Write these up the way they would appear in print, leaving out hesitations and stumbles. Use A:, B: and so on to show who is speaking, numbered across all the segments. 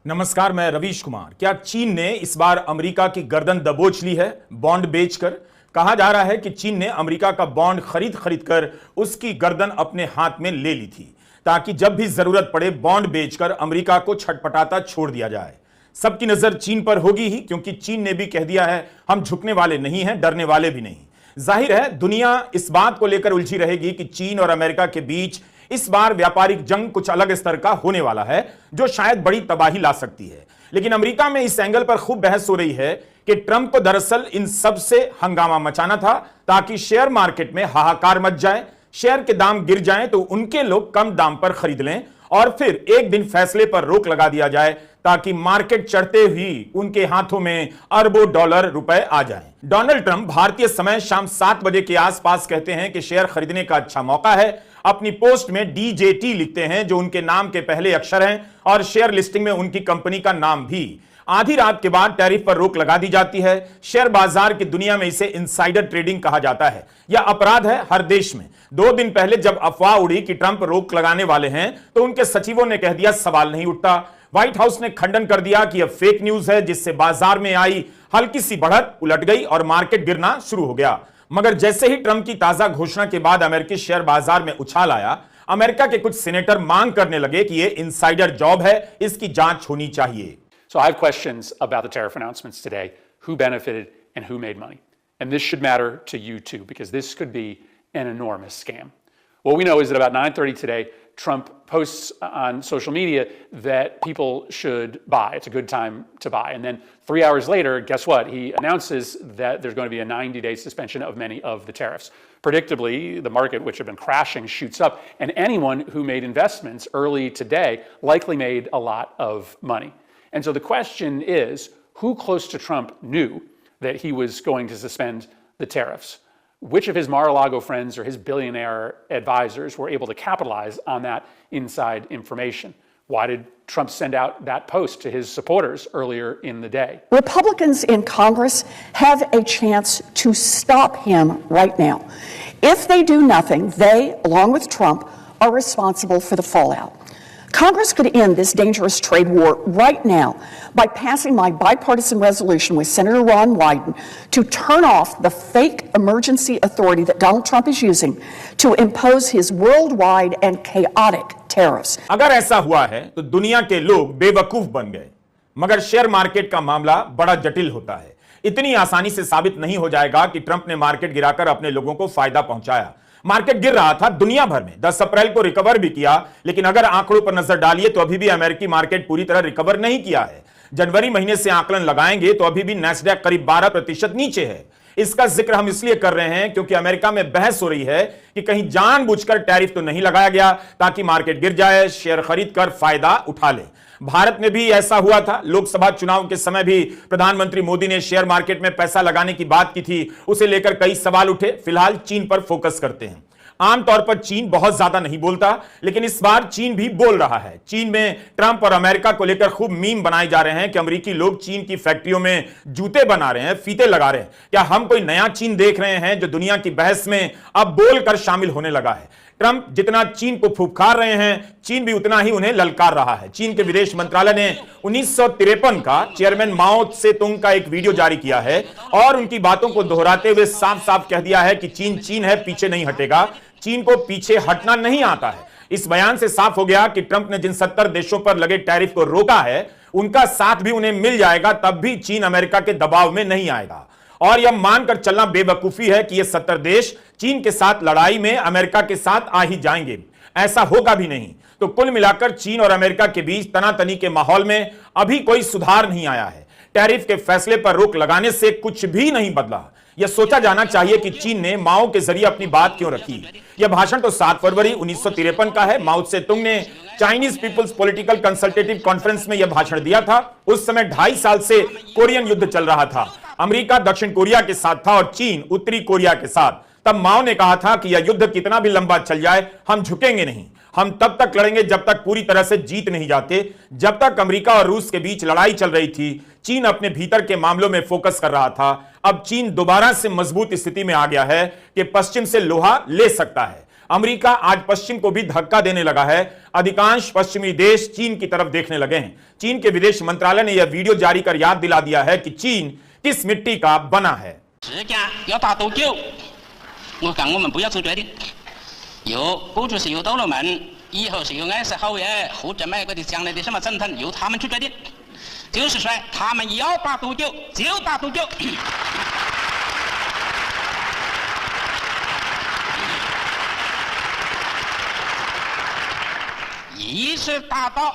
A: नमस्कार, मैं रवीश कुमार। क्या चीन ने इस बार अमेरिका की गर्दन दबोच ली है बॉन्ड बेचकर? कहा जा रहा है कि चीन ने अमेरिका का बॉन्ड खरीद कर उसकी गर्दन अपने हाथ में ले ली थी ताकि जब भी जरूरत पड़े बॉन्ड बेचकर अमेरिका को छटपटाता छोड़ दिया जाए। सबकी नजर चीन पर होगी ही, क्योंकि चीन ने भी कह दिया है हम झुकने वाले नहीं हैं, डरने वाले भी नहीं। जाहिर है दुनिया इस बात को लेकर उलझी रहेगी कि चीन और अमेरिका के बीच इस बार व्यापारिक जंग कुछ अलग स्तर का होने वाला है जो शायद बड़ी तबाही ला सकती है। लेकिन अमेरिका में इस एंगल पर खूब बहस हो रही है कि ट्रंप को दरअसल इन सब से हंगामा मचाना था ताकि शेयर मार्केट में हाहाकार मच जाए, शेयर के दाम गिर जाएं तो उनके लोग कम दाम पर खरीद लें और फिर एक दिन फैसले पर रोक लगा दिया जाए ताकि मार्केट चढ़ते ही उनके हाथों में अरबों डॉलर रुपए आ जाएं। डोनाल्ड ट्रंप भारतीय समय शाम 7 बजे के आसपास कहते हैं कि शेयर खरीदने का अच्छा मौका है। अपनी पोस्ट में डीजेटी लिखते हैं जो उनके नाम के पहले अक्षर हैं और शेयर लिस्टिंग में उनकी कंपनी का नाम भी। आधी रात के बाद टैरिफ पर रोक लगा दी जाती है। शेयर बाजार की दुनिया में इसे इनसाइडर ट्रेडिंग कहा जाता है। यह अपराध है हर देश में। 2 दिन पहले जब अफवाह उड़ी कि ट्रंप रोक लगाने वाले हैं तो उनके सचिवों ने कह दिया सवाल नहीं उठता। व्हाइट हाउस ने खंडन कर दिया कि यह फेक न्यूज है, जिससे बाजार में आई हल्की सी बढ़त उलट गई और मार्केट गिरना शुरू हो गया। मगर जैसे ही ट्रंप की ताजा घोषणा के बाद अमेरिकी शेयर बाजार में उछाल आया, अमेरिका के कुछ सीनेटर मांग करने लगे कि यह इनसाइडर जॉब है, इसकी जांच होनी चाहिए।
B: So I have questions about the tariff announcements today. Who benefited and who made money? And this should matter to you too, because this could be an enormous scam. What we know is that about 9:30 today, Trump posts on social media that people should buy. It's a good time to buy. And then 3 hours later, guess what? He announces that there's going to be a 90-day suspension of many of the tariffs. Predictably, the market, which had been crashing, shoots up, and anyone who made investments early today likely made a lot of money. And so the question is, who close to Trump knew that he was going to suspend the tariffs? Which of his Mar-a-Lago friends or his billionaire advisors were able to capitalize on that inside information? Why did Trump send out that post to his supporters earlier in the day?
C: Republicans in Congress have a chance to stop him right now. If they do nothing, they, along with Trump, are responsible for the fallout. Congress could end this dangerous trade war right now by passing my bipartisan resolution with Senator Ron Wyden to turn off the fake emergency authority that Donald Trump is using to impose his worldwide and chaotic tariffs.
A: अगर ऐसा हुआ है तो दुनिया के लोग बेवकूफ बन गए, मगर शेयर मार्केट का मामला बड़ा जटिल होता है। इतनी आसानी से साबित नहीं हो जाएगा कि ट्रंप ने मार्केट गिराकर अपने लोगों को फायदा पहुंचाया। मार्केट गिर रहा था दुनिया भर में, 10 अप्रैल को रिकवर भी किया, लेकिन अगर आंकड़ों पर नजर डालिए तो अभी भी अमेरिकी मार्केट पूरी तरह रिकवर नहीं किया है। जनवरी महीने से आकलन लगाएंगे तो अभी भी नैस्डैक करीब 12% नीचे है। इसका जिक्र हम इसलिए कर रहे हैं क्योंकि अमेरिका में बहस हो रही है कि कहीं जानबूझकर टैरिफ तो नहीं लगाया गया ताकि मार्केट गिर जाए, शेयर खरीद कर फायदा उठा ले। भारत में भी ऐसा हुआ था। लोकसभा चुनाव के समय भी प्रधानमंत्री मोदी ने शेयर मार्केट में पैसा लगाने की बात की थी, उसे लेकर कई सवाल उठे। फिलहाल चीन पर फोकस करते हैं। आमतौर पर चीन बहुत ज्यादा नहीं बोलता, लेकिन इस बार चीन भी बोल रहा है। चीन में ट्रंप और अमेरिका को लेकर खूब मीम बनाए जा रहे हैं कि अमेरिकी लोग चीन की फैक्ट्रियों में जूते बना रहे हैं, फीते लगा रहे हैं। क्या हम कोई नया चीन देख रहे हैं जो दुनिया की बहस में अब बोलकर शामिल होने लगा है? ट्रंप जितना चीन को फुफकार रहे हैं, चीन भी उतना ही उन्हें ललकार रहा है। चीन के विदेश मंत्रालय ने 1953 का चेयरमैन माओ त्से तुंग का एक वीडियो जारी किया है और उनकी बातों को दोहराते हुए साफ साफ कह दिया है कि चीन चीन है, पीछे नहीं हटेगा। चीन को पीछे हटना नहीं आता है। इस बयान से साफ हो गया कि ट्रंप ने जिन 70 देशों पर लगे टैरिफ को रोका है, उनका साथ भी उन्हें मिल जाएगा, तब भी चीन अमेरिका के दबाव में नहीं आएगा। और यह मानकर चलना बेवकूफी है कि ये 70 देश चीन के साथ लड़ाई में अमेरिका के साथ आ ही जाएंगे। ऐसा होगा भी नहीं। तो कुल मिलाकर चीन और अमेरिका के बीच तनातनी के माहौल में अभी कोई सुधार नहीं आया है। टैरिफ के फैसले पर रोक लगाने से कुछ भी नहीं बदला। यह सोचा जाना चाहिए कि चीन ने माओ के जरिए अपनी बात क्यों रखी। यह भाषण तो 7 फरवरी 1953 का है। माओ त्से तुंग ने Chinese People's Political Consultative Conference में यह भाषण दिया था। उस समय 2.5 साल से कोरियन युद्ध चल रहा था। अमेरिका दक्षिण कोरिया के साथ था और चीन उत्तरी कोरिया के साथ। तब माओ ने कहा था कि यह युद्ध कितना भी लंबा चल जाए, हम झुकेंगे नहीं। हम तब तक लड़ेंगे जब तक पूरी तरह से जीत नहीं जाते। जब तक अमेरिका और रूस के बीच लड़ाई चल रही थी, चीन अपने भीतर के मामलों में फोकस कर रहा था। अब चीन दोबारा से मजबूत स्थिति में आ गया है कि पश्चिम से लोहा ले सकता है। अमेरिका आज पश्चिम को भी धक्का देने लगा है। अधिकांश पश्चिमी देश चीन की तरफ देखने लगे हैं। चीन के विदेश मंत्रालय ने यह वीडियो जारी कर याद दिला दिया है कि चीन किस मिट्टी का बना है।
D: 时间要打多久？我讲我们不要做决定，由过去是由斗罗们，以后是由安氏好业或者买个的将来的什么总统，由他们去决定。就是说，他们要打多久就打多久。一是打到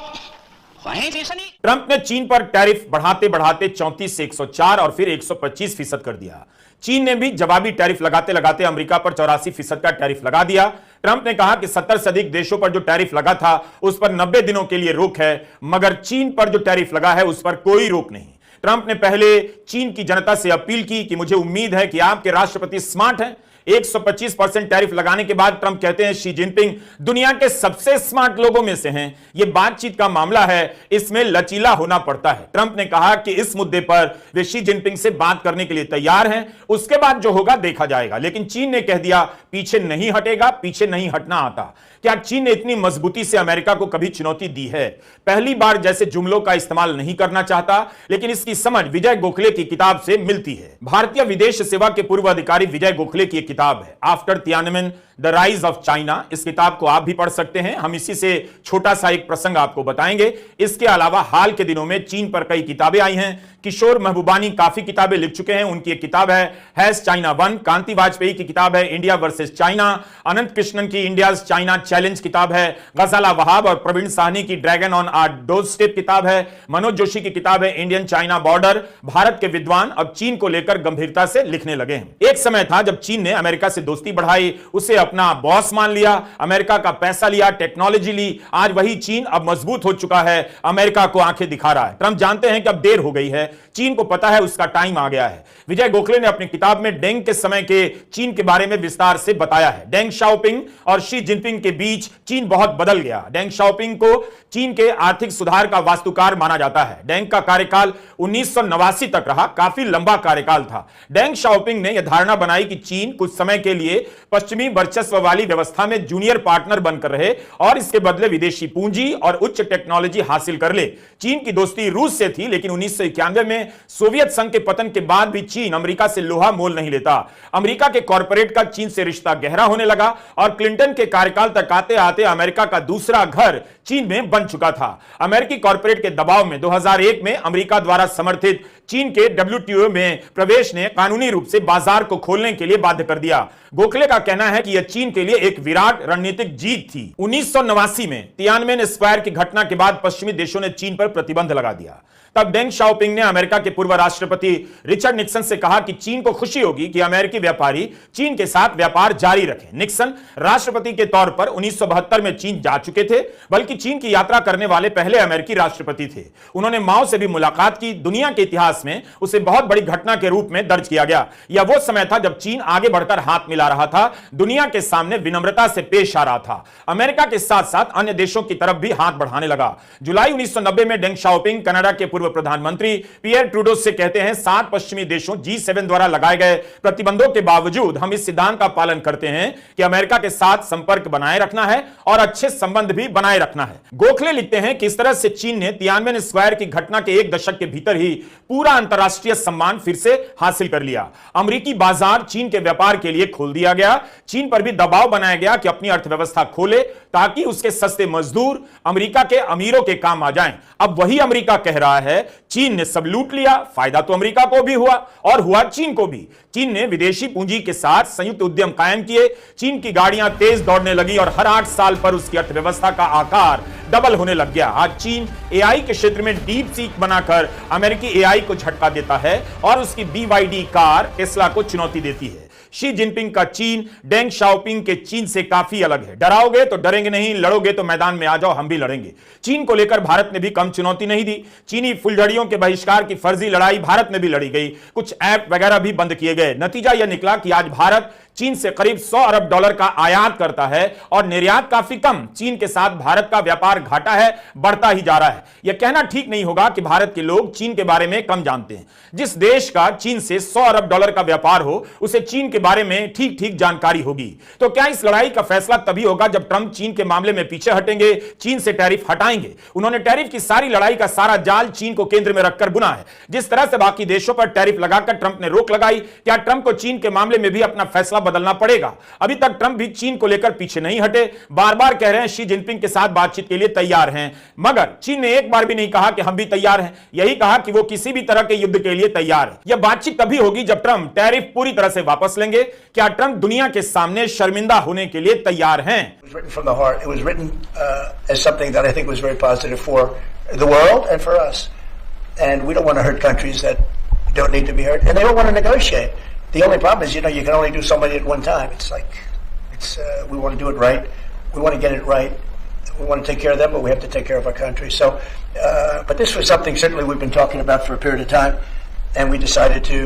D: 环境胜利。
A: ट्रंप ने चीन पर टैरिफ बढ़ाते बढ़ाते 34 से 104 और फिर 125% कर दिया। चीन ने भी जवाबी टैरिफ लगाते लगाते अमेरिका पर 84% का टैरिफ लगा दिया। ट्रंप ने कहा कि 70 से अधिक देशों पर जो टैरिफ लगा था उस पर 90 दिनों के लिए रोक है, मगर चीन पर जो टैरिफ लगा है उस पर कोई रोक नहीं। ट्रंप ने पहले चीन की जनता से अपील की कि मुझे उम्मीद है कि आपके राष्ट्रपति स्मार्ट हैं। 125% टैरिफ लगाने के बाद ट्रंप कहते हैं शी जिनपिंग दुनिया के सबसे स्मार्ट लोगों में से हैं। यह बातचीत का मामला है, इसमें लचीला होना पड़ता है। ट्रंप ने कहा कि इस मुद्दे पर वे शी जिनपिंग से बात करने के लिए तैयार हैं, उसके बाद जो होगा देखा जाएगा। लेकिन चीन ने कह दिया पीछे नहीं हटेगा, पीछे नहीं हटना आता। क्या चीन ने इतनी मजबूती से अमेरिका को कभी चुनौती दी है? पहली बार जैसे जुमलों का इस्तेमाल नहीं करना चाहता, लेकिन इसकी समझ विजय गोखले की किताब से मिलती है। भारतीय विदेश सेवा के पूर्व अधिकारी विजय गोखले की किताब है after Tiananmen the rise of China. इस किताब को आप भी पढ़ सकते हैं। हम इसी से छोटा सा एक प्रसंग आपको बताएंगे। इसके अलावा हाल के दिनों में चीन पर कई किताबें आई हैं। किशोर महबूबानी काफी किताबें लिख चुके हैं, उनकी एक किताब है हैज चाइना वन। कांति वाजपेयी की किताब है इंडिया वर्सेस चाइना। अनंत कृष्णन की इंडियाज चाइना चैलेंज किताब है। गजाला वहाब और प्रवीण साहनी की dragon on our doorstep किताब है। मनोज जोशी की किताब है इंडियन चाइना बॉर्डर। भारत के विद्वान अब चीन को लेकर गंभीरता से लिखने लगे हैं। एक समय था जब चीन ने अमेरिका से दोस्ती बढ़ाई, उसे अपना बॉस मान लिया, अमेरिका का पैसा लिया, टेक्नोलॉजी ली। आज वही चीन अब मजबूत हो चुका है, अमेरिका को आंखें दिखा रहा है। ट्रंप जानते हैं कि अब देर हो गई है, चीन को पता है उसका टाइम आ गया है। विजय गोखले ने अपनी किताब में डेंग के समय के चीन के बारे में विस्तार से बताया है। डेंग शाओपिंग और शी जिनपिंग के बीच चीन बहुत बदल गया। डेंग शाओपिंग को चीन के आर्थिक सुधार का वास्तुकार माना जाता है। डेंग का कार्यकाल 1989 तक रहा, काफी लंबा कार्यकाल था। डेंग शाओपिंग ने यह धारणा बनाई कि चीन कुछ समय के लिए पश्चिमी वर्चस्व वाली व्यवस्था में जूनियर पार्टनर बनकर रहे और इसके बदले विदेशी पूंजी और उच्च टेक्नोलॉजी हासिल कर ले। चीन की दोस्ती रूस से थी, लेकिन 1991 में सोवियत संघ के पतन के बाद भी चीन अमेरिका से लोहा मोल नहीं लेता। अमेरिका के कॉर्पोरेट का चीन से रिश्ता गहरा होने लगा और क्लिंटन के कार्यकाल तक आते आते अमेरिका का दूसरा घर चीन में बन चुका था। अमेरिकी कॉर्पोरेट के दबाव में 2001 में अमेरिका द्वारा समर्थित चीन के WTO में प्रवेश ने कानूनी रूप से बाजार को खोलने के लिए बाध्य कर दिया। गोखले का कहना है कि यह चीन के लिए एक विराट रणनीतिक जीत थी। 1989 में तियानमेन स्क्वायर की घटना के बाद पश्चिमी देशों ने चीन पर प्रतिबंध लगा दिया। तब डेंग शाओपिंग ने अमेरिका के पूर्व राष्ट्रपति रिचर्ड निक्सन से कहा कि चीन को खुशी होगी कि अमेरिकी व्यापारी चीन के साथ व्यापार जारी रखें। निक्सन राष्ट्रपति के तौर पर 1972 में चीन जा चुके थे, बल्कि चीन की यात्रा करने वाले पहले अमेरिकी राष्ट्रपति थे। उन्होंने माओ से भी मुलाकात की। दुनिया के इतिहास में उसे बहुत बड़ी घटना के रूप में दर्ज किया गया। यह वो समय था जब चीन आगे बढ़कर हाथ मिला रहा था, दुनिया के सामने विनम्रता से पेश आ रहा था, अमेरिका के साथ साथ अन्य देशों की तरफ भी हाथ बढ़ाने लगा। जुलाई 1990 में डेंग शाओपिंग कनाडा के पूर्व प्रधानमंत्री पियर ट्रूडो से कहते हैं 7 पश्चिमी देशों G7 द्वारा लगाए गए प्रतिबंधों के बावजूद हम इस सिद्धांत का पालन करते हैं कि अमेरिका के साथ संपर्क बनाए रखना है और अच्छे संबंध भी बनाए रखना है। गोखले लिखते हैं कि इस तरह से चीन ने तियानमेन स्क्वायर की घटना के 1 दशक के भीतर ही पूरा अंतरराष्ट्रीय सम्मान फिर से हासिल कर लिया। अमेरिकी बाजार चीन के व्यापार के लिए खोल दिया गया। चीन पर भी दबाव बनाया गया कि अपनी अर्थव्यवस्था खोले ताकि उसके सस्ते मजदूर अमेरिका के अमीरों के काम आ जाएं। अब वही अमेरिका कह रहा है चीन ने सब लूट लिया, फायदा तो अमेरिका को भी हुआ और हुआ चीन को भी। चीन ने विदेशी पूंजी के साथ संयुक्त उद्यम कायम किए। चीन की गाड़ियां तेज दौड़ने लगी और हर 8 साल पर उसकी अर्थव्यवस्था का आकार डबल होने लग गया। आज चीन एआई के क्षेत्र में डीप सीक बनाकर अमेरिकी एआई को झटका देता है और उसकी BYD कार टेस्ला को चुनौती देती है। शी जिनपिंग का चीन डेंग शाओपिंग के चीन से काफी अलग है। डराओगे तो डरेंगे नहीं, लड़ोगे तो मैदान में आ जाओ, हम भी लड़ेंगे। चीन को लेकर भारत ने भी कम चुनौती नहीं दी। चीनी फुलझड़ियों के बहिष्कार की फर्जी लड़ाई भारत में भी लड़ी गई। कुछ ऐप वगैरह भी बंद किए गए। नतीजा यह निकला कि आज भारत चीन से करीब 100 अरब डॉलर का आयात करता है और निर्यात काफी कम। चीन के साथ भारत का व्यापार घाटा है, बढ़ता ही जा रहा है। यह कहना ठीक नहीं होगा कि भारत के लोग चीन के बारे में कम जानते हैं। जिस देश का चीन से 100 अरब डॉलर का व्यापार हो, उसे चीन के बारे में ठीक ठीक जानकारी होगी। तो क्या इस लड़ाई का फैसला तभी होगा जब ट्रंप चीन के मामले में पीछे हटेंगे, चीन से टैरिफ हटाएंगे। उन्होंने टैरिफ की सारी लड़ाई का सारा जाल चीन को केंद्र में रखकर बुना है। जिस तरह से बाकी देशों पर टैरिफ लगाकर ट्रंप ने रोक लगाई, क्या ट्रंप को चीन के मामले में भी अपना फैसला बदलना पड़ेगा? अभी तक ट्रंप भी चीन को लेकर पीछे नहीं हटे, बार बार कह रहे हैं शी जिनपिंग के साथ बातचीत के लिए तैयार हैं, मगर चीन ने एक बार भी नहीं कहा कि हम भी तैयार हैं। यही कहा कि वो किसी भी तरह के युद्ध के लिए तैयार है। यह बातचीत तभी होगी जब ट्रंप टैरिफ पूरी तरह से वापस लेंगे। क्या ट्रंप दुनिया के सामने शर्मिंदा होने के लिए तैयार हैं?
E: It was written from the heart. It was written as something that I think was very positive for the world and for us. And we don't want to hurt countries that don't need to be hurt, and they don't want to negotiate. The only problem is, you can only do so many at one time. We want to do it right. We want to get it right. We want to take care of them, but we have to take care of our country. So, but this was something certainly we've been talking about for a period of time, and we decided to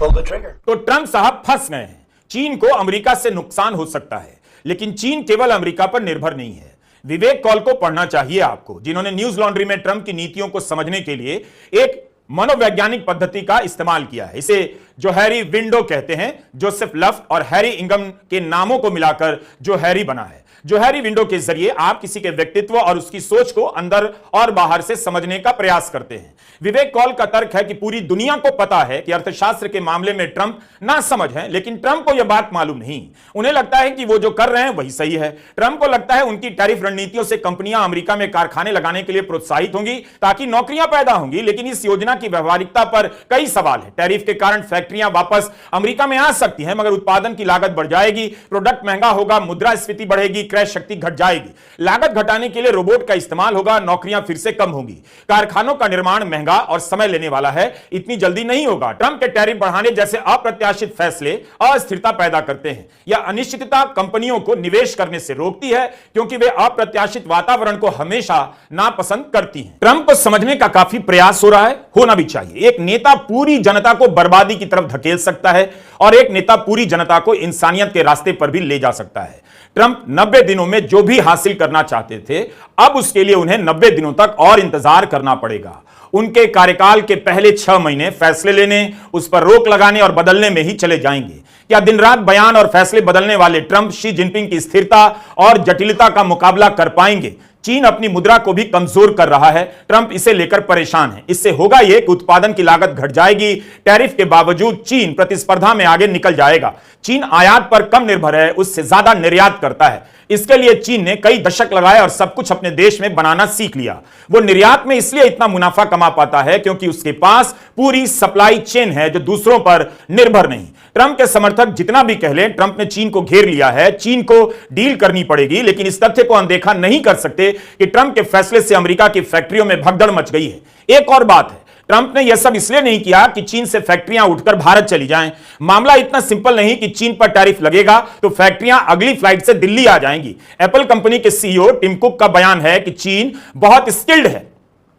E: pull the trigger.
A: तो Trump साहब फंस गए हैं। चीन को America से नुकसान हो सकता है, लेकिन चीन केवल अमेरिका पर निर्भर नहीं है। विवेक कॉल को पढ़ना चाहिए आपको, जिन्होंने न्यूज लॉन्ड्री में ट्रंप की नीतियों को समझने के लिए एक मनोवैज्ञानिक पद्धति का इस्तेमाल किया है। इसे जो हैरी विंडो कहते हैं, जोसेफ लफ्ट और हैरी इंगम के नामों को मिलाकर जो हैरी बना है। जो हैरी विंडो के जरिए आप किसी के व्यक्तित्व और उसकी सोच को अंदर और बाहर से समझने का प्रयास करते हैं। विवेक कॉल का तर्क है कि पूरी दुनिया को पता है कि अर्थशास्त्र के मामले में ट्रंप ना समझ है, लेकिन ट्रंप को यह बात मालूम नहीं। उन्हें लगता है कि वो जो कर रहे हैं वही सही है। ट्रंप को लगता है उनकी टैरिफ रणनीतियों से कंपनियां अमेरिका में कारखाने लगाने के लिए प्रोत्साहित होंगी ताकि नौकरियां पैदा होंगी, लेकिन इस योजना की व्यवहारिकता पर कई सवाल है। टैरिफ के कारण फैक्ट्रियां वापस अमेरिका में आ सकती हैं, मगर उत्पादन की लागत बढ़ जाएगी, प्रोडक्ट महंगा होगा, मुद्रास्फीति बढ़ेगी, क्रय शक्ति घट जाएगी। लागत घटाने के लिए रोबोट का इस्तेमाल होगा, नौकरियां फिर से कम होंगी। कारखानों का निर्माण महंगा और समय लेने वाला है, इतनी जल्दी नहीं होगा। ट्रंप के टैरिफ बढ़ाने जैसे अप्रत्याशित फैसले अस्थिरता पैदा करते हैं। यह अनिश्चितता कंपनियों को निवेश करने से रोकती है, क्योंकि वे अप्रत्याशित वातावरण को हमेशा नापसंद करती हैं। ट्रंप को समझने का काफी प्रयास हो रहा है, होना भी चाहिए। एक नेता पूरी जनता को बर्बादी की तरफ धकेल सकता है और एक नेता पूरी जनता को इंसानियत के रास्ते पर भी ले जा सकता है। ट्रंप 90 दिनों में जो भी हासिल करना चाहते थे, अब उसके लिए उन्हें 90 दिनों तक और इंतजार करना पड़ेगा। उनके कार्यकाल के पहले 6 महीने फैसले लेने, उस पर रोक लगाने और बदलने में ही चले जाएंगे। क्या दिन रात बयान और फैसले बदलने वाले ट्रंप शी जिनपिंग की स्थिरता और जटिलता का मुकाबला कर पाएंगे? चीन अपनी मुद्रा को भी कमजोर कर रहा है, ट्रंप इसे लेकर परेशान है। इससे होगा यह कि उत्पादन की लागत घट जाएगी। टैरिफ के बावजूद चीन प्रतिस्पर्धा में आगे निकल जाएगा। चीन आयात पर कम निर्भर है, उससे ज्यादा निर्यात करता है। इसके लिए चीन ने कई दशक लगाए और सब कुछ अपने देश में बनाना सीख लिया। वो निर्यात में इसलिए इतना मुनाफा कमा पाता है क्योंकि उसके पास पूरी सप्लाई चेन है जो दूसरों पर निर्भर नहीं। ट्रंप के समर्थक जितना भी कह लें, ट्रंप ने चीन को घेर लिया है, चीन को डील करनी पड़ेगी, लेकिन इस तथ्य को अनदेखा नहीं कर सकते कि ट्रंप के फैसले से अमेरिका की फैक्ट्रियों में भगदड़ मच गई है। एक और बात है, ट्रंप ने यह सब इसलिए नहीं किया कि चीन से फैक्ट्रियां उठकर भारत चली जाएं। मामला इतना सिंपल नहीं कि चीन पर टैरिफ लगेगा तो फैक्ट्रियां अगली फ्लाइट से दिल्ली आ जाएंगी। एप्पल कंपनी के सीईओ टिम कुक का बयान है कि चीन बहुत स्किल्ड है,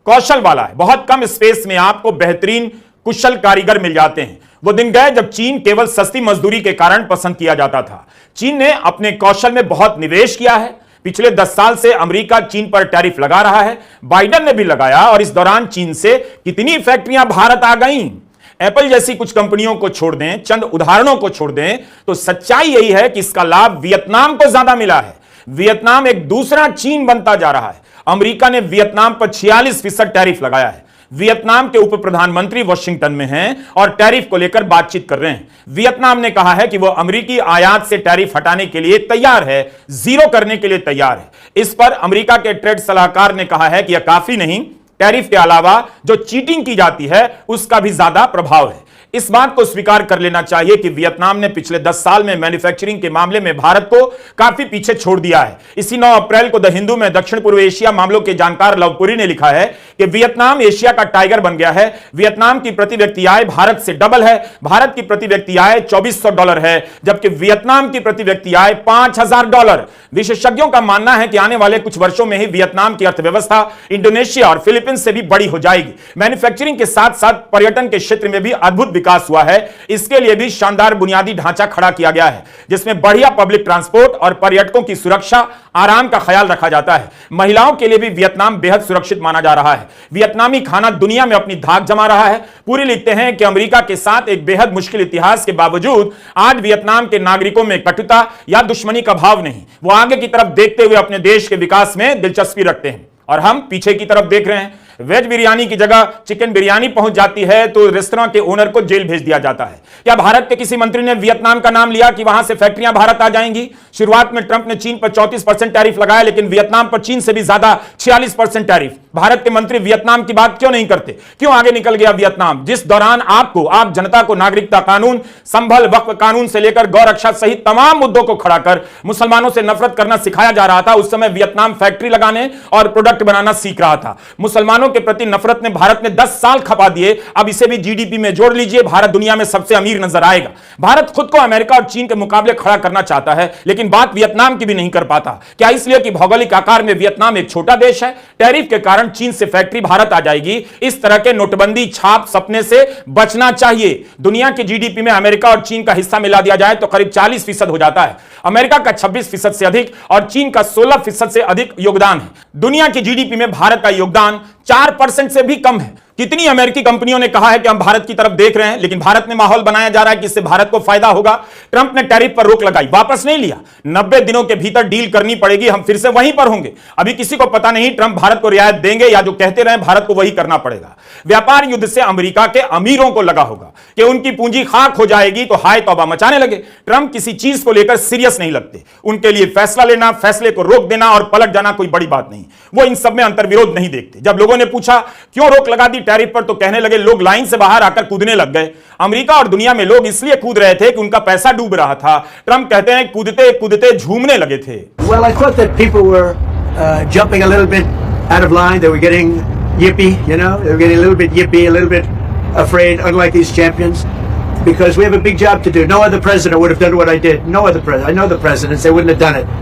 A: कौशल वाला है, बहुत कम स्पेस में आपको बेहतरीन कुशल कारीगर मिल जाते हैं। वो दिन गए जब चीन केवल सस्ती मजदूरी के कारण पसंद किया जाता था। चीन ने अपने कौशल में बहुत निवेश किया है। पिछले 10 साल से अमेरिका चीन पर टैरिफ लगा रहा है, बाइडेन ने भी लगाया, और इस दौरान चीन से कितनी फैक्ट्रियां भारत आ गईं। एप्पल जैसी कुछ कंपनियों को छोड़ दें, चंद उदाहरणों को छोड़ दें, तो सच्चाई यही है कि इसका लाभ वियतनाम को ज्यादा मिला है। वियतनाम एक दूसरा चीन बनता जा रहा है। अमेरिका ने वियतनाम पर 46% टैरिफ लगाया है। वियतनाम के उप प्रधानमंत्री वॉशिंगटन में हैं और टैरिफ को लेकर बातचीत कर रहे हैं। वियतनाम ने कहा है कि वह अमेरिकी आयात से टैरिफ हटाने के लिए तैयार है, जीरो करने के लिए तैयार है। इस पर अमेरिका के ट्रेड सलाहकार ने कहा है कि यह काफी नहीं, टैरिफ के अलावा जो चीटिंग की जाती है उसका भी ज्यादा प्रभाव है। इस बात को स्वीकार कर लेना चाहिए कि वियतनाम ने पिछले 10 साल में मैन्युफैक्चरिंग के मामले में भारत को काफी पीछे छोड़ दिया है। इसी 9 अप्रैल को द हिंदू में दक्षिण पूर्व एशिया मामलों के जानकार लवपुरी ने लिखा है कि वियतनाम एशिया का टाइगर बन गया है। वियतनाम की प्रति व्यक्ति आय भारत से डबल है। भारत की प्रति व्यक्ति आय $2400 है, जबकि वियतनाम की प्रति व्यक्ति आय $5000। विशेषज्ञों का मानना है कि आने वाले कुछ वर्षों में ही वियतनाम की अर्थव्यवस्था इंडोनेशिया और फिलीपींस से भी बड़ी हो जाएगी। मैन्युफैक्चरिंग के साथ साथ पर्यटन के क्षेत्र में भी अद्भुत विकास हुआ है, इसके लिए भी शानदार बुनियादी ढांचा खड़ा किया गया है, जिसमें बढ़िया पब्लिक ट्रांसपोर्ट और पर्यटकों की सुरक्षा, आराम का ख्याल रखा जाता है। महिलाओं के लिए भी वियतनाम बेहद सुरक्षित माना जा रहा है। वियतनामी खाना दुनिया में अपनी धाक जमा रहा है। पूरी लिखते हैं कि अमेरिका के साथ एक बेहद मुश्किल इतिहास के बावजूद आज वियतनाम के नागरिकों में कटुता या दुश्मनी का भाव नहीं। वो आगे की तरफ देखते हुए अपने देश के विकास में दिलचस्पी रखते हैं और हम पीछे की तरफ देख रहे हैं। वेज बिरयानी की जगह चिकन बिरयानी पहुंच जाती है तो रेस्तरां के ओनर को जेल भेज दिया जाता है। क्या भारत के किसी मंत्री ने वियतनाम का नाम लिया कि वहां से फैक्ट्रियां भारत आ जाएंगी? शुरुआत में ट्रंप ने चीन पर 34% टैरिफ लगाया, लेकिन वियतनाम पर चीन से भी ज्यादा 46% टैरिफ। भारत के मंत्री वियतनाम की बात क्यों नहीं करते? क्यों आगे निकल गया वियतनाम? जिस दौरान आप जनता को नागरिकता कानून, संभल वक्फ कानून से लेकर गौ रक्षा सहित तमाम मुद्दों को खड़ा कर मुसलमानों से नफरत करना सिखाया जा रहा था, उस समय वियतनाम फैक्ट्री लगाने और प्रोडक्ट बनाना सीख रहा था। मुसलमानों के प्रति नफरत ने भारत में 10 साल खपा दिए। अब इसे भी जीडीपी में जोड़ लीजिए, भारत दुनिया में सबसे अमीर नजर आएगा। भारत खुद को अमेरिका और चीन के मुकाबले खड़ा करना चाहता है, लेकिन बात वियतनाम की भी नहीं कर पाता। क्या इसलिए कि भौगोलिक आकार में वियतनाम एक छोटा देश है? टैरिफ के कारण चीन से फैक्ट्री भारत आ जाएगी। इस तरह के नोटबंदी छाप सपने से बचना चाहिए। दुनिया की जीडीपी में अमेरिका और चीन का हिस्सा मिला दिया जाए तो करीब 40% हो जाता है। अमेरिका का 26% से अधिक और चीन का 16% से अधिक योगदान है। दुनिया की जीडीपी में भारत का योगदान 4% से भी कम है। कितनी अमेरिकी कंपनियों ने कहा है कि हम भारत की तरफ देख रहे हैं, लेकिन भारत में माहौल बनाया जा रहा है कि इससे भारत को फायदा होगा। ट्रंप ने टैरिफ पर रोक लगाई, वापस नहीं लिया। 90 दिनों के भीतर डील करनी पड़ेगी, हम फिर से वहीं पर होंगे। अभी किसी को पता नहीं ट्रंप भारत को रियायत देंगे या जो कहते रहे भारत को वही करना पड़ेगा। व्यापार युद्ध से अमेरिका के अमीरों को लगा होगा कि उनकी पूंजी खाक हो जाएगी तो हाय तौबा मचाने लगे। ट्रंप किसी चीज को लेकर सीरियस नहीं लगते। उनके लिए फैसला लेना, फैसले को रोक देना और पलट जाना कोई बड़ी बात नहीं। वो इन सब में अंतर्विरोध नहीं देखते। जब लोगों ने पूछा क्यों रोक लगा दी टैरिफ पर, तो कहने लगे लोग लाइन से बाहर आकर कूदने लग गए। अमेरिका और दुनिया में लोग इसलिए कूद रहे थे कि उनका पैसा डूब रहा था। ट्रंप कहते हैं कूदते कूदते झूमने लगे थे।
E: Well, I thought that people were jumping a little bit out of line. They were getting yippy, you know. They were getting a little bit yippy, a little bit afraid, unlike these champions, because we have a big job to do. No other president would have done what I did. No other president. I know the presidents, they wouldn't have done it.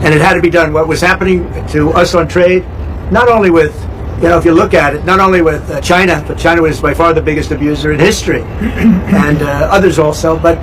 E: And it had to be done. What was happening to us on trade, not only with, you know, if you look at it, not only with China, but China was by far the biggest abuser in history, and others also, but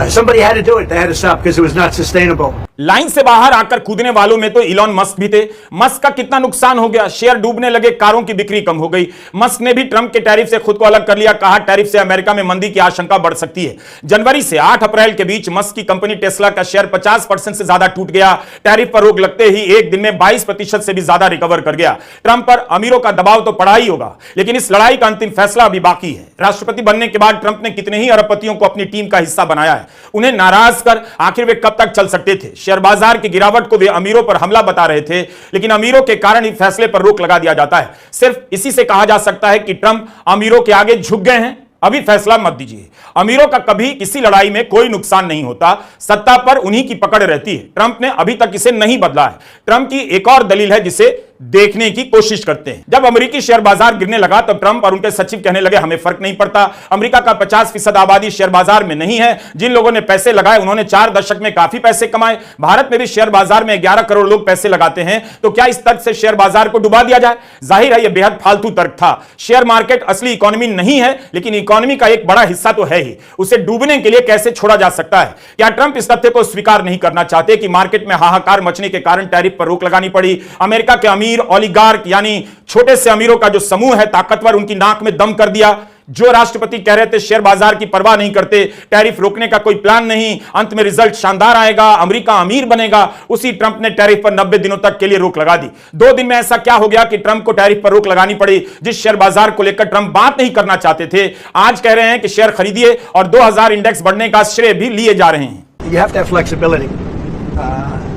E: somebody had to do it. They had to stop because it was not sustainable.
A: Line से बाहर आकर कूदने वालों में तो Elon Musk भी थे। Musk का कितना नुकसान हो गया, शेयर डूबने लगे, कारों की बिक्री कम हो गई। मस्क ने भी ट्रंप के टैरिफ से खुद को अलग कर लिया, कहा टैरिफ से अमेरिका में मंदी की आशंका बढ़ सकती है। जनवरी से 8 अप्रैल के बीच मस्क की कंपनी टेस्ला का शेयर 50% से ज्यादा टूट गया। टैरिफ पर रोक लगते ही एक दिन में 22% से भी ज्यादा रिकवर कर गया। ट्रंप पर अमीरों का दबाव तो पड़ा ही होगा, लेकिन इस लड़ाई का अंतिम फैसला अभी बाकी है। राष्ट्रपति बनने के बाद ट्रंप ने कितने ही अरबपतियों को अपनी टीम का हिस्सा बनाया है। उन्हें नाराज कर आखिर वे कब तक चल सकते थे? शेयर बाजार की गिरावट को वे अमीरों पर हमला बता रहे थे, लेकिन अमीरों के कारण इस फैसले पर रोक लगा दिया जाता है। सिर्फ इसी से कहा जा सकता है कि ट्रंप अमीरों के आगे झुक गए हैं। अभी फैसला मत दीजिए। अमीरों का कभी किसी लड़ाई में कोई नुकसान नहीं होता, सत्ता पर उन्हीं की पकड़ रहती है। ट्रंप ने अभी तक इसे नहीं बदला है। ट्रंप की एक और दलील है जिसे देखने की कोशिश करते हैं। जब अमेरिकी शेयर बाजार गिरने लगा तो ट्रंप और उनके सचिव कहने लगे हमें फर्क नहीं पड़ता। अमेरिका का 50% आबादी शेयर बाजार में नहीं है। जिन लोगों ने पैसे लगाए उन्होंने 4 दशक में काफी पैसे कमाए। भारत में भी शेयर बाजार में 11 करोड़ लोग पैसे लगाते हैं, तो क्या इस तर्क से शेयर बाजार को डुबा दिया जाए? जाहिर है यह बेहद फालतू तर्क था। शेयर मार्केट असली इकोनॉमी नहीं है, लेकिन इकोनॉमी का एक बड़ा हिस्सा तो है ही। उसे डूबने के लिए कैसे छोड़ा जा सकता है? क्या ट्रंप इस तथ्य को स्वीकार नहीं करना चाहते कि मार्केट में हाहाकार मचने के कारण टैरिफ पर रोक लगानी पड़ी? अमेरिका के अमीर ओलिगार्क यानी छोटे से अमीरों का जो समूह है ताकतवर, उनकी नाक में दम कर दिया। जो राष्ट्रपति कह रहे थे शेयर बाजार की परवाह नहीं करते, टैरिफ रोकने का कोई प्लान नहीं, अंत में रिजल्ट शानदार आएगा, अमेरिका अमीर बनेगा, उसी ट्रंप ने टैरिफ पर 90 दिनों तक के लिए रोक लगा दी। 2 दिन में ऐसा क्या हो गया कि ट्रंप को टैरिफ पर रोक लगानी पड़ी? जिस शेयर बाजार को लेकर ट्रंप बात नहीं करना चाहते थे, आज कह रहे हैं कि शेयर खरीदिए और 2000 इंडेक्स बढ़ने का श्रेय भी लिए जा रहे हैं।
E: You have to have flexibility.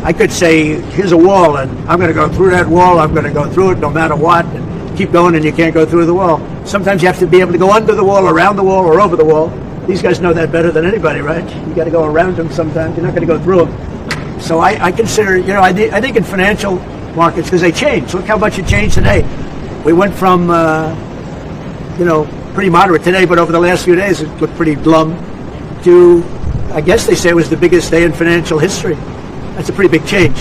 E: I could say, here's a wall, and I'm going to go through that wall. I'm going to go through it no matter what. And keep going, and you can't go through the wall. Sometimes you have to be able to go under the wall, around the wall, or over the wall. These guys know that better than anybody, right? You got to go around them sometimes. You're not going to go through them. So I consider, you know, I think in financial markets, because they change. Look how much it changed today. We went from, you know, pretty moderate today, but over the last few days it looked pretty glum, to, I guess they say it was the biggest day in financial history. That's a pretty big change.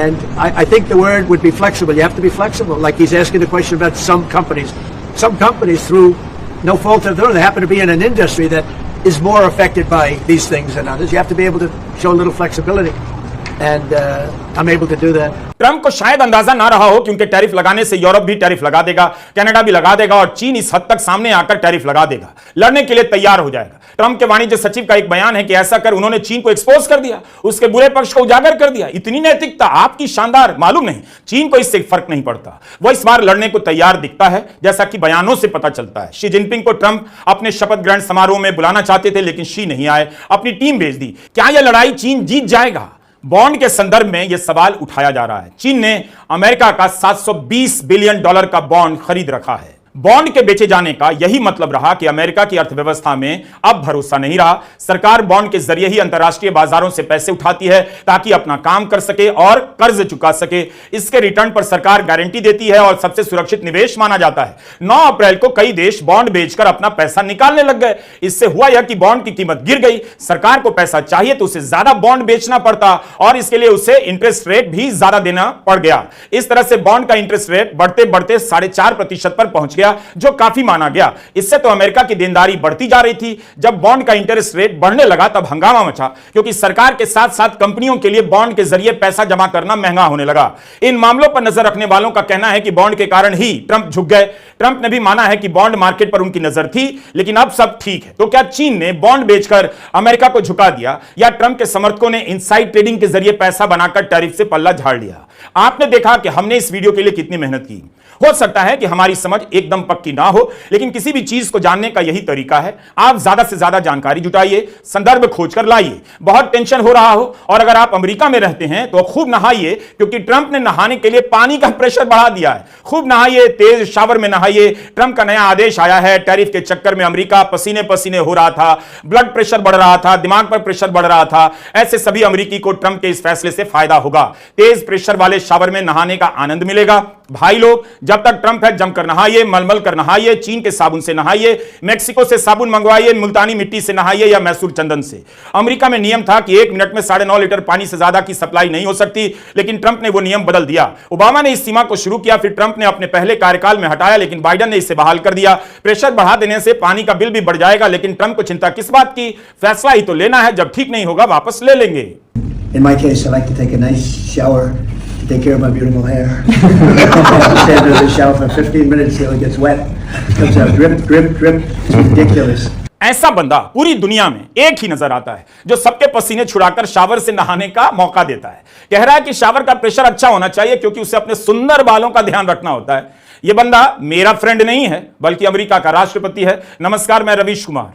E: And I think the word would be flexible. You have to be flexible. Like he's asking the question about some companies. Some companies, through no fault of their own. They happen to be in an industry that is more affected by these things than others. You have to be able to show a little flexibility. And I'm able to do that.
A: Trump को शायद अंदाजा ना रहा हो कि उनके tariff लगाने से यूरोप भी टैरिफ लगा देगा, कनाडा भी लगा देगा और चीन इस हद तक सामने आकर टैरिफ लगा देगा, लड़ने के लिए तैयार हो जाएगा। ट्रंप के वाणिज्य सचिव का एक बयान है कि ऐसा कर उन्होंने चीन को एक्सपोज कर दिया, उसके बुरे पक्ष को उजागर कर दिया। इतनी नैतिकता आपकी शानदार, मालूम नहीं चीन को इससे फर्क नहीं पड़ता, वह इस बार लड़ने को तैयार दिखता है, जैसा कि बयानों से पता चलता है। शी जिनपिंग को ट्रंप अपने शपथ ग्रहण समारोह में बुलाना चाहते थे, लेकिन शी नहीं आए, अपनी टीम भेज दी। क्या यह लड़ाई चीन जीत जाएगा? बॉन्ड के संदर्भ में यह सवाल उठाया जा रहा है। चीन ने अमेरिका का $720 बिलियन का बॉन्ड खरीद रखा है। बॉन्ड के बेचे जाने का यही मतलब रहा कि अमेरिका की अर्थव्यवस्था में अब भरोसा नहीं रहा। सरकार बॉन्ड के जरिए ही अंतर्राष्ट्रीय बाजारों से पैसे उठाती है ताकि अपना काम कर सके और कर्ज चुका सके। इसके रिटर्न पर सरकार गारंटी देती है और सबसे सुरक्षित निवेश माना जाता है। 9 अप्रैल को कई देश बॉन्ड बेचकर अपना पैसा निकालने लग गए। इससे हुआ यह कि बॉन्ड की कीमत गिर गई। सरकार को पैसा चाहिए तो उसे ज्यादा बॉन्ड बेचना पड़ता और इसके लिए उसे इंटरेस्ट रेट भी ज्यादा देना पड़ गया। इस तरह से बॉन्ड का इंटरेस्ट रेट बढ़ते बढ़ते 4.5% पर पहुंच गया, जो काफी माना गया। इससे तो अमेरिका की देनदारी बढ़ती जा रही थी। जब बॉन्ड का इंटरेस्ट रेट बढ़ने लगा तब हंगामा मचा, क्योंकि सरकार के साथ साथ कंपनियों के लिए बॉन्ड के जरिए पैसा जमा करना महंगा होने लगा। इन मामलों पर नजर रखने वालों का कहना है कि बॉन्ड के कारण ही ट्रंप झुक गए। ट्रंप ने भी माना है कि बॉन्ड मार्केट पर उनकी नजर थी, लेकिन अब सब ठीक है। तो क्या चीन ने बॉन्ड बेचकर अमेरिका को झुका दिया, या ट्रंप के समर्थकों ने इनसाइड ट्रेडिंग के जरिए पैसा बनाकर टैरिफ से पल्ला झाड़ लिया? आपने देखा कि हमने इस वीडियो के लिए कितनी मेहनत की। हो सकता है कि हमारी समझ एकदम पक्की ना हो, लेकिन किसी भी चीज को जानने का यही तरीका है। आप ज्यादा से ज्यादा जानकारी जुटाइए, संदर्भ खोजकर लाइए। बहुत टेंशन हो रहा हो और अगर आप अमेरिका में रहते हैं तो खूब नहाइए, क्योंकि ट्रंप ने नहाने के लिए पानी का प्रेशर बढ़ा दिया है। खूब नहाइए, तेज शावर में नहाइए। ट्रंप का नया आदेश आया है। टैरिफ के चक्कर में अमेरिका पसीने पसीने हो रहा था, ब्लड प्रेशर बढ़ रहा था, दिमाग पर प्रेशर बढ़ रहा था। ऐसे सभी अमेरिकी को ट्रंप के इस फैसले से फायदा होगा। तेज प्रेशर वाले शावर में नहाने का आनंद मिलेगा। भाई लोग, जब तक ट्रंप है जमकर नहाइए, मलमल कर नहाइए, चीन के साबुन से नहाइए, मेक्सिको से साबुन मंगवाइए, मुल्तानी मिट्टी से नहाइए या मैसूर चंदन से। अमेरिका में नियम था कि 1 मिनट में 9.5 लीटर पानी से ज्यादा की सप्लाई नहीं हो सकती, लेकिन ट्रंप ने वो नियम बदल दिया। ओबामा ने इस सीमा को शुरू किया, फिर ट्रंप ने अपने पहले कार्यकाल में हटाया, लेकिन बाइडेन ने इसे बहाल कर दिया। प्रेशर बढ़ा देने से पानी का बिल भी बढ़ जाएगा, लेकिन ट्रंप को चिंता किस बात की? फैसला ही तो लेना है, जब ठीक नहीं होगा वापस ले लेंगे।
E: In my case, I like to take a nice shower to take care of my beautiful hair. Stand under the shower for 15 minutes till it gets wet. It comes out drip, drip, drip. It's ridiculous.
A: ऐसा बंदा पूरी दुनिया में एक ही नजर आता है जो सबके पसीने छुड़ाकर शावर से नहाने का मौका देता है। कह रहा है कि शावर का प्रेशर अच्छा होना चाहिए क्योंकि उसे अपने सुंदर बालों का ध्यान रखना होता है। यह बंदा मेरा फ्रेंड नहीं है, बल्कि अमेरिका का राष्ट्रपति है। नमस्कार, मैं रवीश कुमार।